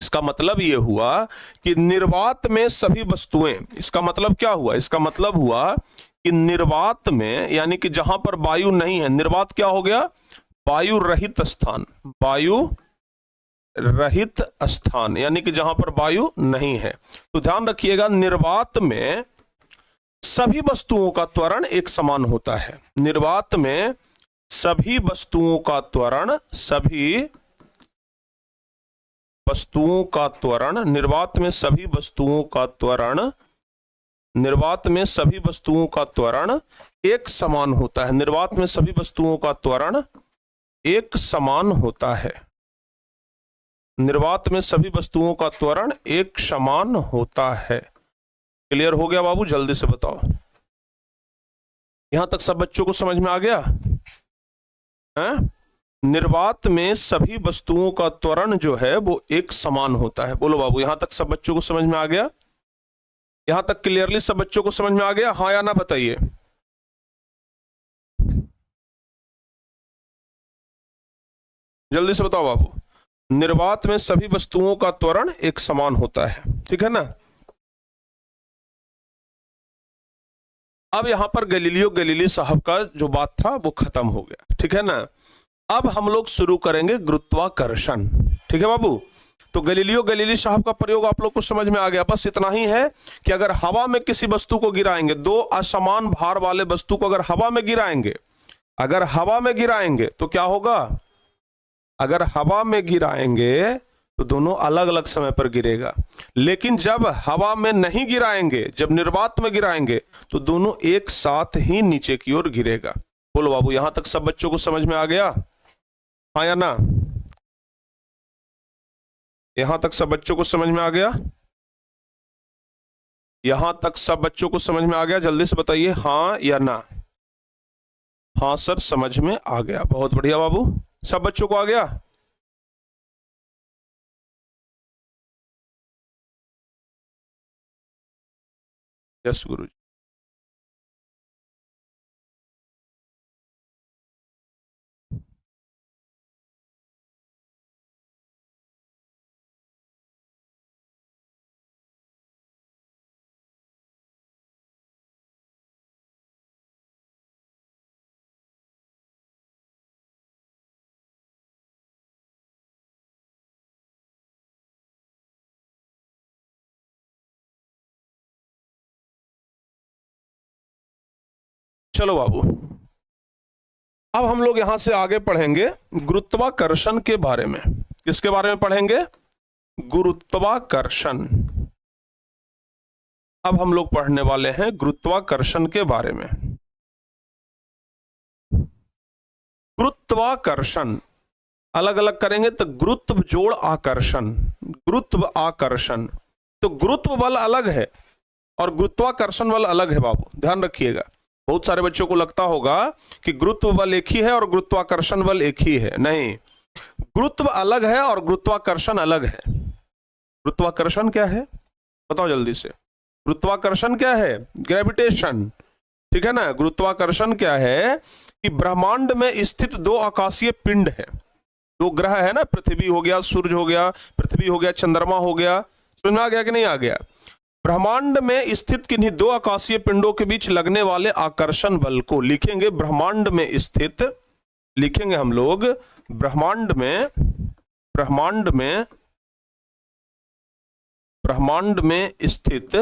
इसका मतलब ये हुआ कि निर्वात में सभी वस्तुएं, इसका मतलब क्या हुआ, इसका मतलब हुआ कि निर्वात में यानी कि जहां पर वायु नहीं है, निर्वात क्या हो गया, वायु रहित स्थान, वायु रहित स्थान यानी कि जहां पर वायु नहीं है। तो ध्यान रखिएगा, निर्वात में सभी वस्तुओं का त्वरण एक समान होता है। निर्वात में सभी वस्तुओं का त्वरण, सभी वस्तुओं का त्वरण, निर्वात में सभी वस्तुओं का त्वरण, निर्वात में सभी वस्तुओं का त्वरण एक समान होता है। निर्वात में सभी वस्तुओं का त्वरण एक समान होता है। निर्वात में सभी वस्तुओं का त्वरण एक समान होता है। क्लियर हो गया बाबू, जल्दी से बताओ। यहां तक सब बच्चों को समझ में आ गया है? निर्वात में सभी वस्तुओं का त्वरण जो है वो एक समान होता है। बोलो बाबू, यहां तक सब बच्चों को समझ में आ गया? यहां तक क्लियरली सब बच्चों को समझ में आ गया, हाँ या ना बताइए। जल्दी से बताओ बाबू। निर्वात में सभी वस्तुओं का त्वरण एक समान होता है, ठीक है ना। अब यहां पर गैलीलियो गैलीली साहब का जो बात था वो खत्म हो गया, ठीक है ना। अब हम लोग शुरू करेंगे गुरुत्वाकर्षण, ठीक है बाबू। तो गैलीलियो गैलीली साहब का प्रयोग आप लोग को समझ में आ गया। बस इतना ही है कि अगर हवा में किसी वस्तु को गिराएंगे, दो असमान भार वाले वस्तु को अगर हवा में गिराएंगे, अगर हवा में गिराएंगे तो क्या होगा, अगर हवा में गिराएंगे तो दोनों अलग अलग समय पर गिरेगा। लेकिन जब हवा में नहीं गिराएंगे, जब निर्वात में गिराएंगे तो दोनों एक साथ ही नीचे की ओर गिरेगा। बोलो बाबू, यहां तक सब बच्चों को समझ में आ गया, हाँ या ना? यहां तक सब बच्चों को समझ में आ गया? यहां तक सब बच्चों को समझ में आ गया? जल्दी से बताइए हाँ या ना। हाँ सर, समझ में आ गया, बहुत बढ़िया बाबू। सब बच्चों को आ गया? यस गुरुजी। चलो बाबू, अब हम लोग यहां से आगे पढ़ेंगे गुरुत्वाकर्षण के बारे में। किसके बारे में पढ़ेंगे? गुरुत्वाकर्षण। अब हम लोग पढ़ने वाले हैं गुरुत्वाकर्षण के बारे में। गुरुत्वाकर्षण अलग अलग करेंगे तो गुरुत्व जोड़ आकर्षण, गुरुत्व आकर्षण। तो गुरुत्व बल अलग है और गुरुत्वाकर्षण बल अलग है बाबू, ध्यान रखिएगा। बहुत सारे बच्चों को लगता होगा कि गुरुत्व बल एक ही है और गुरुत्वाकर्षण बल एक ही है। नहीं, गुरुत्व अलग है और गुरुत्वाकर्षण अलग है। गुरुत्वाकर्षण क्या है बताओ जल्दी से। गुरुत्वाकर्षण क्या है? ग्रेविटेशन, ठीक है ना। गुरुत्वाकर्षण क्या है कि ब्रह्मांड में स्थित दो आकाशीय पिंड है, दो ग्रह है ना, पृथ्वी हो गया, सूर्य हो गया, पृथ्वी हो गया, चंद्रमा हो गया। समझ में आ गया कि नहीं आ गया? ब्रह्मांड में स्थित किन्हीं दो आकाशीय पिंडों के बीच लगने वाले आकर्षण बल को लिखेंगे ब्रह्मांड में स्थित, लिखेंगे हम लोग ब्रह्मांड में स्थित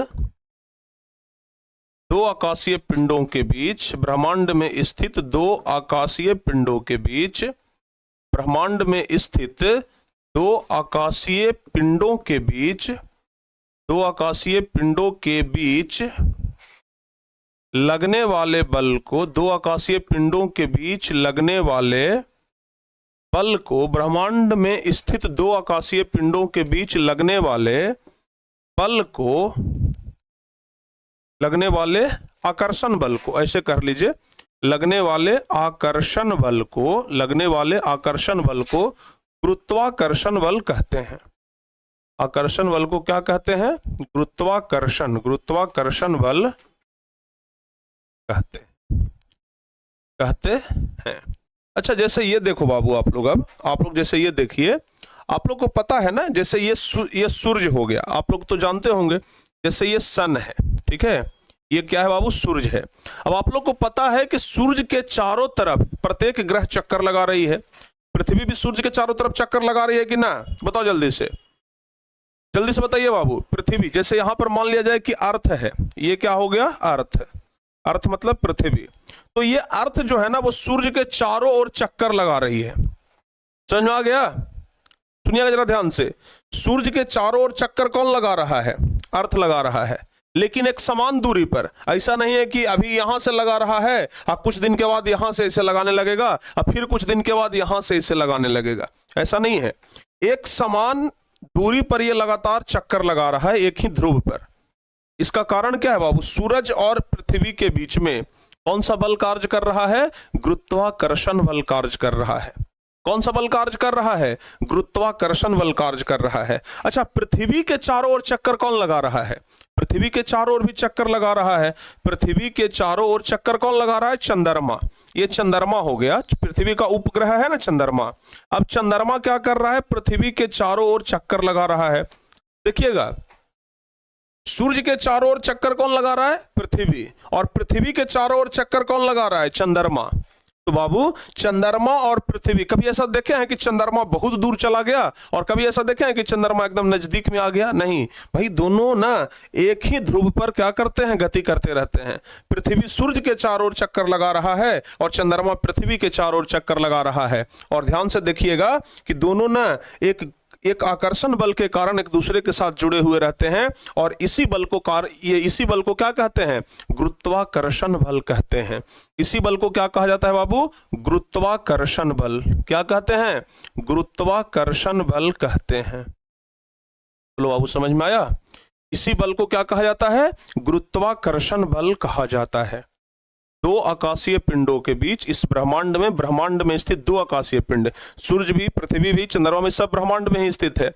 दो आकाशीय पिंडों के बीच, ब्रह्मांड में स्थित दो आकाशीय पिंडों के बीच, ब्रह्मांड में स्थित दो आकाशीय पिंडों के बीच, दो आकाशीय पिंडों के बीच लगने वाले बल को, दो आकाशीय पिंडों के बीच लगने वाले बल को, ब्रह्मांड में स्थित दो आकाशीय पिंडों के बीच लगने वाले बल को, लगने वाले आकर्षण बल को, ऐसे कर लीजिए, लगने वाले आकर्षण बल को, लगने वाले आकर्षण बल को गुरुत्वाकर्षण बल कहते हैं। आकर्षण बल को क्या कहते हैं? गुरुत्वाकर्षण, गुरुत्वाकर्षण बल कहते हैं। अच्छा, जैसे ये देखो बाबू, आप लोग अब आप लोग जैसे ये देखिए, आप लोग को पता है ना, जैसे ये सूर्य हो गया, आप लोग तो जानते होंगे, जैसे ये सन है, ठीक है, ये क्या है बाबू, सूर्य है। अब आप लोग को पता है कि सूर्य के चारों तरफ प्रत्येक ग्रह चक्कर लगा रही है। पृथ्वी भी सूर्य के चारों तरफ चक्कर लगा रही है कि ना, बताओ जल्दी से बताइए बाबू। पृथ्वी, जैसे यहां पर मान लिया जाए कि अर्थ है, ये क्या हो गया, अर्थ, अर्थ मतलब पृथ्वी, तो ये अर्थ जो है ना वो सूर्य के चारों ओर चक्कर लगा रही है। समझ में आ गया? सुनिएगा जरा ध्यान से, सूर्य के चारों ओर चक्कर कौन लगा रहा है, अर्थ लगा रहा है, लेकिन एक समान दूरी पर। ऐसा नहीं है कि अभी यहां से लगा रहा है और कुछ दिन के बाद यहां से इसे लगाने लगेगा और फिर कुछ दिन के बाद यहां से इसे लगाने लगेगा, ऐसा नहीं है। एक समान दूरी पर यह लगातार चक्कर लगा रहा है, एक ही ध्रुव पर। इसका कारण क्या है बाबू, सूरज और पृथ्वी के बीच में कौन सा बल कार्य कर रहा है, गुरुत्वाकर्षण बल कार्य कर रहा है। कौन सा बल कार्य कर रहा है, गुरुत्वाकर्षण बल कार्य कर रहा है। अच्छा, पृथ्वी के चारों ओर चक्कर कौन लगा रहा है, पृथ्वी के चारों ओर भी चक्कर लगा रहा है। पृथ्वी के चारों ओर चक्कर कौन लगा रहा है, चंद्रमा। ये चंद्रमा हो गया, पृथ्वी का उपग्रह है ना चंद्रमा। अब चंद्रमा क्या कर रहा है, पृथ्वी के चारों ओर चक्कर लगा रहा है। देखिएगा, सूर्य के चारों ओर चक्कर कौन लगा रहा है, पृथ्वी, और पृथ्वी के चारों ओर चक्कर कौन लगा रहा है, चंद्रमा। तो बाबू चंद्रमा और पृथ्वी, कभी ऐसा देखे हैं कि चंद्रमा बहुत दूर चला गया और कभी ऐसा देखे हैं कि चंद्रमा एकदम नजदीक में आ गया? नहीं भाई, दोनों ना एक ही ध्रुव पर क्या करते हैं, गति करते रहते हैं। पृथ्वी सूर्य के चारों ओर चक्कर लगा रहा है और चंद्रमा पृथ्वी के चारों ओर चक्कर लगा रहा है। और ध्यान से देखिएगा कि दोनों ना एक आकर्षण बल के कारण एक दूसरे के साथ जुड़े हुए रहते हैं, और इसी बल को क्या कहते हैं, गुरुत्वाकर्षण बल कहते हैं। इसी बल को क्या कहा जाता है बाबू, गुरुत्वाकर्षण बल। क्या कहते हैं, गुरुत्वाकर्षण बल कहते हैं। बोलो बाबू, समझ में आया? इसी बल को क्या कहा जाता है, गुरुत्वाकर्षण बल कहा जाता है। दो आकाशीय पिंडों के बीच, इस ब्रह्मांड में स्थित दो आकाशीय पिंड, सूर्य भी, पृथ्वी भी, चंद्रमा भी, सब ब्रह्मांड में ही स्थित है।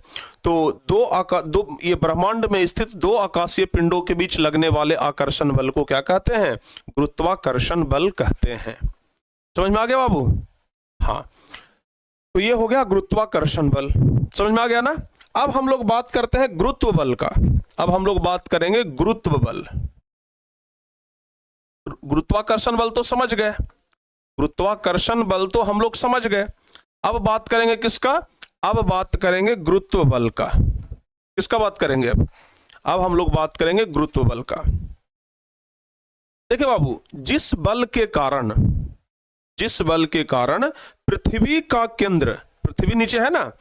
तो ये ब्रह्मांड में स्थित दो आकाशीय पिंडों के बीच लगने वाले आकर्षण बल को क्या कहते हैं, गुरुत्वाकर्षण बल कहते हैं। समझ में आ गया बाबू? हाँ, तो ये हो गया गुरुत्वाकर्षण बल। समझ में आ गया ना? अब हम लोग बात करते हैं गुरुत्व बल का। अब हम लोग बात करेंगे गुरुत्व बल। गुरुत्वाकर्षण बल तो समझ गए, गुरुत्वाकर्षण बल तो हम लोग समझ गए। अब बात करेंगे किसका, अब बात करेंगे गुरुत्व बल का। किसका बात करेंगे अब हम लोग बात करेंगे गुरुत्व बल का। देखिए बाबू, जिस बल के कारण पृथ्वी का केंद्र, पृथ्वी नीचे है ना,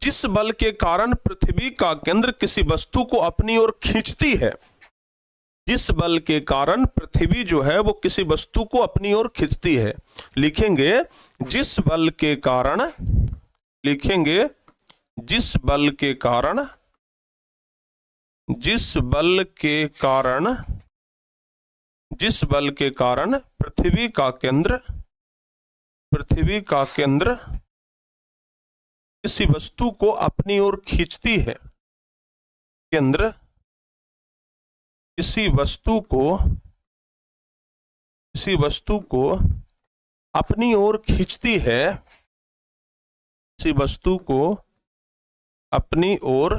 जिस बल के कारण पृथ्वी का केंद्र किसी वस्तु को अपनी ओर खींचती है, जिस बल के कारण पृथ्वी जो है वो किसी वस्तु को अपनी ओर खींचती है, लिखेंगे जिस बल के कारण, लिखेंगे जिस बल के कारण, जिस बल के कारण, जिस बल के कारण पृथ्वी का केंद्र किसी वस्तु को अपनी ओर खींचती है, केंद्र किसी वस्तु को अपनी ओर खींचती है, किसी वस्तु को अपनी ओर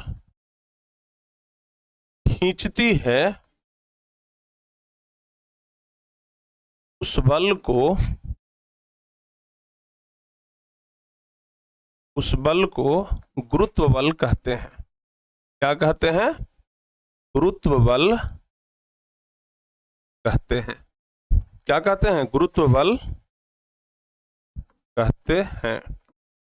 खींचती है, उस बल को गुरुत्व बल कहते हैं। क्या कहते हैं, गुरुत्व बल कहते हैं। क्या कहते हैं, गुरुत्व बल कहते हैं।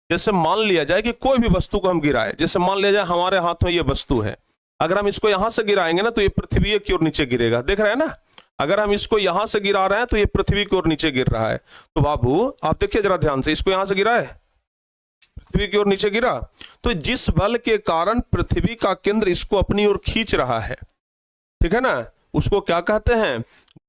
जैसे मान लिया जाए कि कोई भी वस्तु को हम गिराए, जैसे मान लिया जाए हमारे हाथ में ये वस्तु है, अगर हम इसको यहां से गिराएंगे ना तो ये पृथ्वी की ओर नीचे गिरेगा, देख रहे हैं ना। अगर हम इसको यहां से गिरा रहे हैं तो ये पृथ्वी की ओर नीचे गिर रहा है। तो बाबू आप देखिए जरा ध्यान से, इसको यहां से गिराए, पृथ्वी की ओर नीचे गिरा, तो जिस बल के कारण पृथ्वी का केंद्र इसको अपनी ओर खींच रहा है, ठीक है ना, उसको क्या कहते हैं,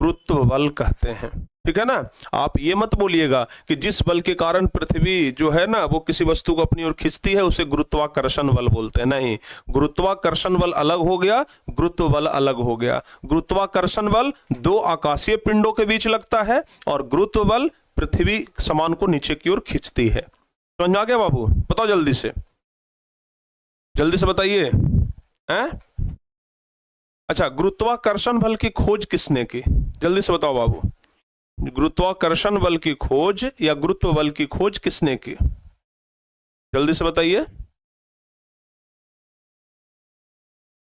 गुरुत्व बल कहते हैं। ठीक है ना? आप ये मत बोलिएगा कि जिस बल के कारण पृथ्वी जो है ना वो किसी वस्तु को अपनी ओर खींचती है उसे गुरुत्वाकर्षण बल बोलते हैं। नहीं, गुरुत्वाकर्षण बल अलग हो गया, गुरुत्व बल अलग हो गया। गुरुत्वाकर्षण बल दो आकाशीय पिंडों के बीच लगता है और गुरुत्व बल पृथ्वी सामान को नीचे की ओर खींचती है। समझ में आ गया बाबू? बताओ जल्दी से। जल्दी से बताइए हैं? अच्छा, गुरुत्वाकर्षण बल की खोज किसने की? जल्दी से बताओ बाबू, गुरुत्वाकर्षण बल की खोज या गुरुत्व बल की खोज किसने की? जल्दी से बताइए।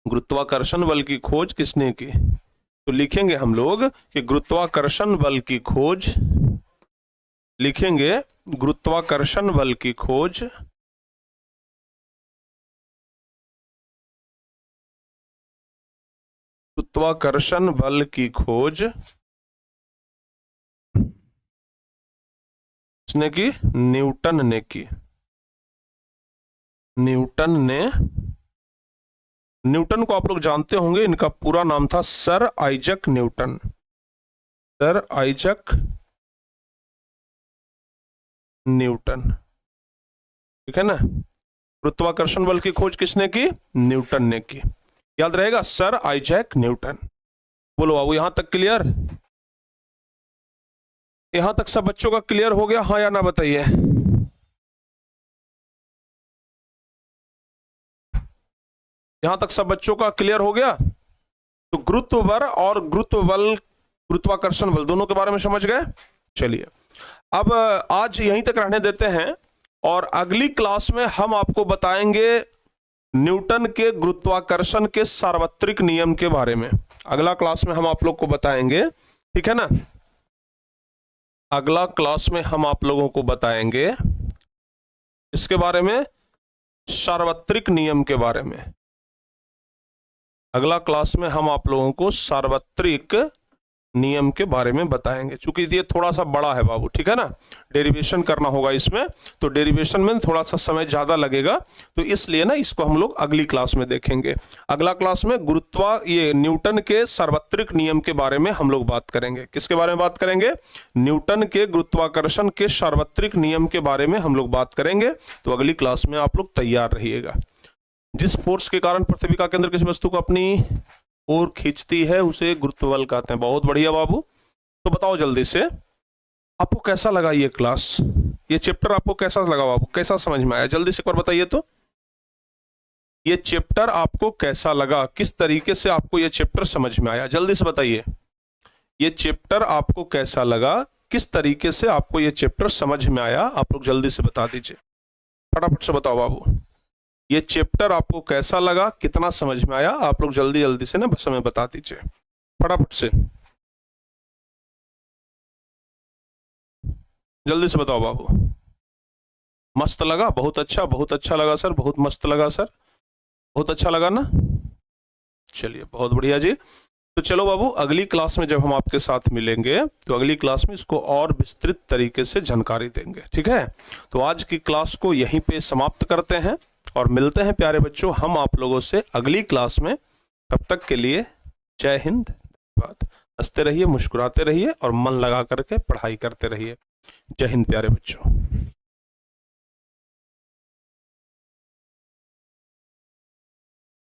गुरुत्वाकर्षण बल की खोज किसने की? तो लिखेंगे हम लोग कि गुरुत्वाकर्षण बल की खोज, लिखेंगे गुरुत्वाकर्षण बल की खोज गुरुत्वाकर्षण बल की खोज किसने की? न्यूटन ने की। न्यूटन को आप लोग जानते होंगे, इनका पूरा नाम था sir Isaac Newton. Sir Isaac Newton, ठीक है ना। गुरुत्वाकर्षण बल की खोज किसने की? न्यूटन ने की। याद रहेगा, सर आइजैक न्यूटन। बोलो बाबू, यहां तक क्लियर? यहां तक सब बच्चों का क्लियर हो गया, हाँ या ना बताइए। यहां तक सब बच्चों का क्लियर हो गया? तो गुरुत्व बल और गुरुत्व बल, गुरुत्वाकर्षण बल दोनों के बारे में समझ गए। चलिए, अब आज यहीं तक रहने देते हैं और अगली क्लास में हम आपको बताएंगे न्यूटन के गुरुत्वाकर्षण के सार्वत्रिक नियम के बारे में। अगला क्लास में हम आप लोग को बताएंगे, ठीक है ना। अगला क्लास में हम आप लोगों को बताएंगे इसके बारे में, सार्वत्रिक नियम के बारे में। अगला क्लास में हम आप लोगों को सार्वत्रिक नियम के बारे में बताएंगे। चूंकि ये थोड़ा सा बड़ा है बाबू, ठीक है ना, डेरिवेशन करना होगा इसमें, तो डेरिवेशन में थोड़ा सा समय ज्यादा लगेगा, तो इसलिए ना इसको हम लोग अगली क्लास में देखेंगे। अगला क्लास में ये न्यूटन के सार्वत्रिक नियम के बारे में हम लोग बात करेंगे। किसके बारे में बात करेंगे? न्यूटन के गुरुत्वाकर्षण के सार्वत्रिक नियम के बारे में हम लोग बात करेंगे। तो अगली क्लास में आप लोग तैयार रहिएगा। जिस फोर्स के कारण पृथ्वी का केंद्र किसी वस्तु को अपनी ओर खींचती है उसे गुरुत्व बल कहते हैं। बहुत बढ़िया बाबू। तो बताओ जल्दी से, आपको कैसा लगा ये क्लास, ये चैप्टर आपको कैसा लगा बाबू, कैसा समझ में आया? जल्दी से एक बार बताइए तो, ये चैप्टर आपको कैसा लगा, किस तरीके से आपको ये चैप्टर समझ में आया? जल्दी से बताइए, ये चैप्टर आपको कैसा लगा, किस तरीके से आपको ये चैप्टर समझ में आया? आप लोग जल्दी से बता दीजिए, फटाफट से बताओ बाबू। ये चैप्टर आपको कैसा लगा, कितना समझ में आया? आप लोग जल्दी जल्दी से ना बस हमें बता दीजिए फटाफट से, जल्दी से बताओ बाबू। मस्त लगा? बहुत अच्छा लगा सर, बहुत मस्त लगा सर, बहुत अच्छा लगा ना। चलिए, बहुत बढ़िया जी। तो चलो बाबू, अगली क्लास में जब हम आपके साथ मिलेंगे तो अगली क्लास में इसको और विस्तृत तरीके से जानकारी देंगे, ठीक है। तो आज की क्लास को यहीं पे समाप्त करते हैं और मिलते हैं प्यारे बच्चों हम आप लोगों से अगली क्लास में। तब तक के लिए जय हिंद, धन्यवाद। हंसते रहिए, मुस्कुराते रहिए और मन लगा करके पढ़ाई करते रहिए। जय हिंद प्यारे बच्चों।